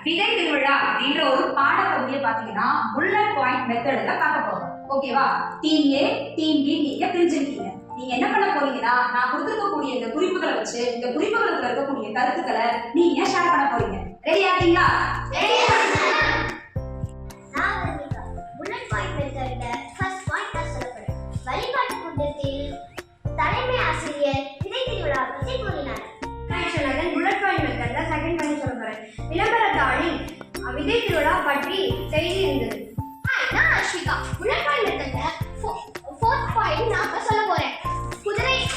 விதை திருவிழா அப்படின்ற ஒரு பாடப்பகுதியை பார்த்தீங்கன்னா புல்லட் பாயிண்ட் மெத்தட்ல பார்க்க போறோம். ஓகேவா? டீம் ஏ டீம் பி நீங்க பிரிஞ்சிருக்கீங்க. நீங்க என்ன பண்ண போறீங்கன்னா நான் கொடுத்துருக்கக்கூடிய இந்த குறிப்புகளை வச்சு இந்த குறிப்புகளுக்குள்ள இருக்கக்கூடிய கருத்துக்களை நீங்க ஷேர் பண்ண போறீங்க. ரெடி ஆகிறீங்களா? புல்லட் பாயிண்ட் மெத்தட்ல ஃபர்ஸ்ட் பாயிண்ட் நான் சொல்ல போறேன். வழிபாட்டு கூட்டத்தில் தலைமை ஆசிரியர் விதை திருவிழா பற்றி கூறினார். புல்லட் பாயிண்ட் மெத்தட்ல செகண்ட் பாயிண்ட் சொல்ல போறேன். விளம்பரத்தாளில் விதை திருவிழா பற்றி செய்தி இருந்தது. நான் அஸ்விகா. புல்லட் பாயிண்ட் மெத்தட்ல ஃபோர்த் பாயிண்ட் நான் சொல்ல போறேன்.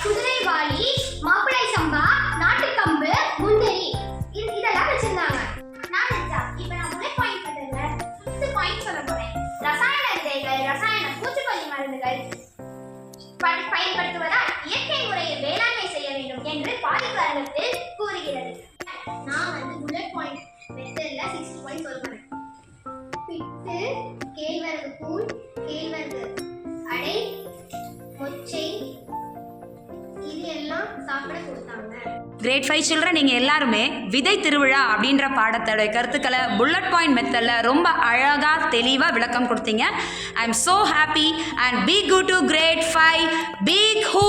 குதிரை வாலி, மாப்பிளை சம்பா, நாட்டுக்கம்பு, முந்திரி இதெல்லாம் வச்சிருந்தாங்க. நான் நிஜா. இப்போ நான் புல்லட் பாயிண்ட் மெத்தட்ல 5th பாயிண்ட் சொல்ல போறேன். ரசாயன விதைகள், ரசாயன பூச்சிக்கொல்லி மருந்துகள் பயன்படுத்துவதால் இயற்கை முறையில் வேளாண்மை செய்ய வேண்டும் என்று பாலிகாரத்தில் கூறுகிறது. நான் புல்லட் பாயிண்ட் மெத்தட்ல 6th பாயிண்ட் சொல்ல போறேன். பிட்டு, கேழ்வரகு கூழ், கேழ்வரகு அடை, மொச்சை இது எல்லாம் சாப்பிட கொடுத்தாங்க. கிரேட் 5 சில்ட்ரன் நீங்க எல்லாருமே விதை திருவிழா அப்படின்ற பாடத்தோட கருத்துக்களை புல்லட் பாயிண்ட் மெத்தட்ல ரொம்ப அழகா தெளிவா விளக்கம் கொடுத்தீங்க. I am so happy and be good to grade 5 big who.